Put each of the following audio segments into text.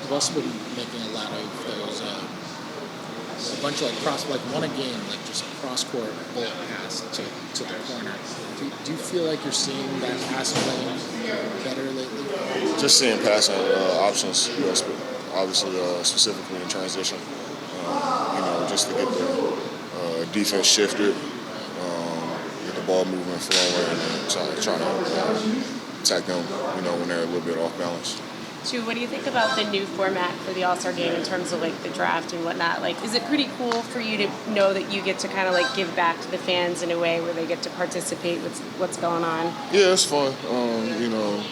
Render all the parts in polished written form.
You've also been making a lot of those, a bunch of like one a game, like just a cross court bullet pass to the corner. Do you feel like you're seeing that passing lane better lately? Just seeing passing options, obviously specifically in transition. Just to get the defense shifted, get the ball moving, flowing, and then trying to attack them, when they're a little bit off balance. Stu, what do you think about the new format for the All-Star game in terms of like the draft and whatnot? Like, is it pretty cool for you to know that you get to kind of like give back to the fans in a way where they get to participate with what's going on? Yeah, it's fun.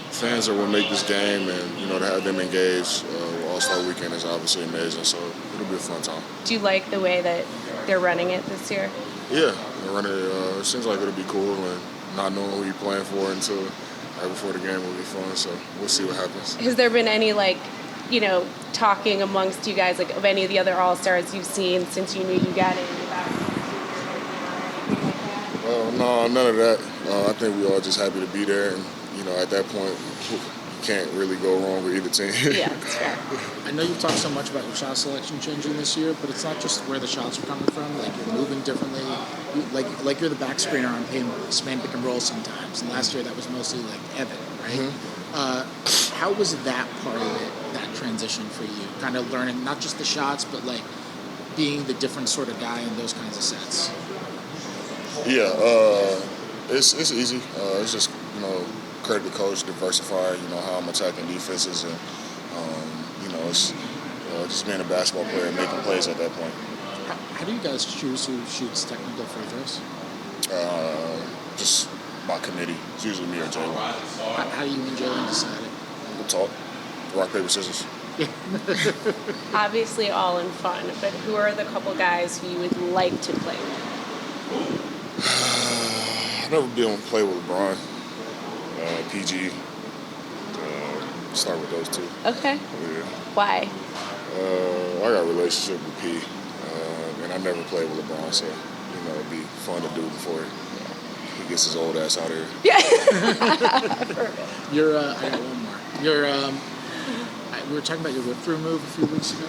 Fans are what make this game, and to have them engaged. All-Star Weekend is obviously amazing, so it'll be a fun time. Do you like the way that they're running it this year? Yeah, they're running it. It seems like it'll be cool, and not knowing who you're playing for until right before the game will be fun. So we'll see what happens. Has there been any talking amongst you guys of any of the other All-Stars you've seen since you knew you got in? No, none of that. I think we're all just happy to be there, and at that point, you can't really go wrong with either team. Yeah, that's fair. I know you've talked so much about your shot selection changing this year, but it's not just where the shots are coming from. Like, you're moving differently. Like you're the back screener on man pick and roll sometimes. And last year that was mostly like Evan, right? Mm-hmm. How was that part of it, that transition for you? Kind of learning not just the shots, but like being the different sort of guy in those kinds of sets. Yeah, it's easy. It's just credit the coach, diversify. How I'm attacking defenses, and it's just being a basketball player and making plays at that point. How do you guys choose who shoots technical free throws? Just by committee. It's usually me or Jalen. How do you and Jalen decide it? We'll talk. Rock, paper, scissors. Obviously all in fun, but who are the couple guys who you would like to play with? I've never been able to play with LeBron. PG. Start with those two. Okay. Yeah. Why? I got a relationship with P, and I never played with LeBron, so it'd be fun to do before he gets his old ass out of here. Yeah. I got one more. We were talking about your whip-through move a few weeks ago.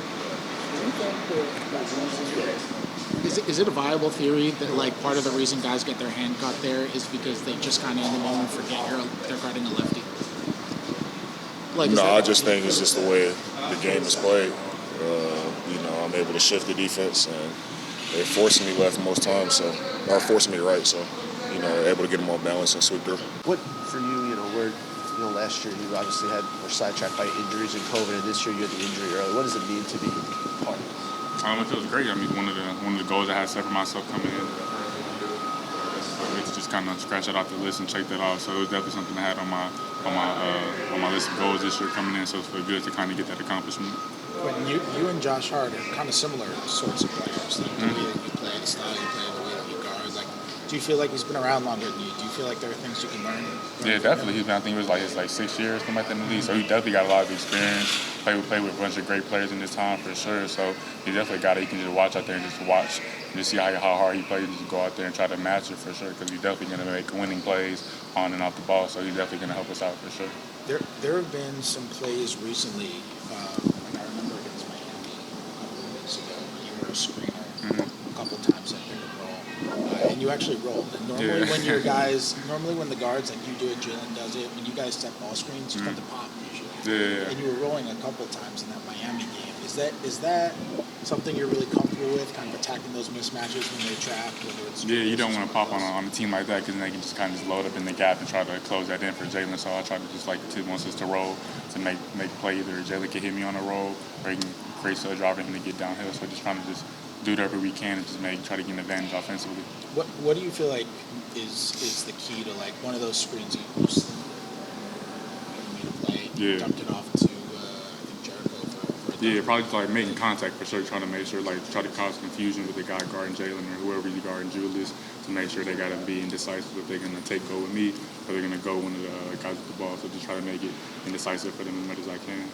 Is it a viable theory that like part of the reason guys get their hand caught there is because they just kind of in the moment forget they're guarding a lefty? I just think it's just the way the game is played. I'm able to shift the defense, and they're forcing me left most times, or forcing me right, so able to get them on balance and sweep through. What for you? Last year you obviously were sidetracked by injuries and COVID, and this year you had the injury early. What does it mean to be part of this? It feels great. I mean, one of the goals I had set for myself coming in, to just kind of scratch that off the list and check that off. So it was definitely something I had on my list of goals this year coming in. So it's good to kind of get that accomplishment. When you and Josh Hart are kind of similar sorts of players, like the way that you play, the style you play, the way that you guard. Like, do you feel like he's been around longer than you? Do you feel like there are things you can learn? Yeah, definitely. I think it was like 6 years, something like that in the league. So he definitely got a lot of experience. Play with a bunch of great players in this time for sure. So he definitely got it. You can just watch out there and just watch and just see how hard he plays. Just go out there and try to match it for sure, because he's definitely going to make winning plays on and off the ball. So he's definitely going to help us out for sure. There have been some plays recently. Like I remember against Miami a couple of weeks ago. You were a screener a couple of times at pick and roll, and you actually rolled. And normally when when the guards, like you do it, Jalen does it. When you guys set ball screens, you start to pop usually. Yeah. And you were rolling a couple of times in that Miami game. Is that something you're really comfortable with, kind of attacking those mismatches when they're trapped? You don't want to pop on a team like that, because then they can just kind of just load up in the gap and try to close that in for Jalen. So I try to just wants us to roll to make play. Either Jalen can hit me on a roll, or he can create a drive for him to get downhill. So just trying to just do whatever we can and just try to get an advantage offensively. What do you feel like is the key to like one of those screens you used to play? Yeah. Dumped it off to Yeah, probably like making contact for sure, trying to make sure, try to cause confusion with the guy guarding Jalen or whoever he's guarding Julius, to make sure they got to be indecisive if they're going to go with me or they're going to go one of the guys with the ball. So just try to make it indecisive for them as much as I can.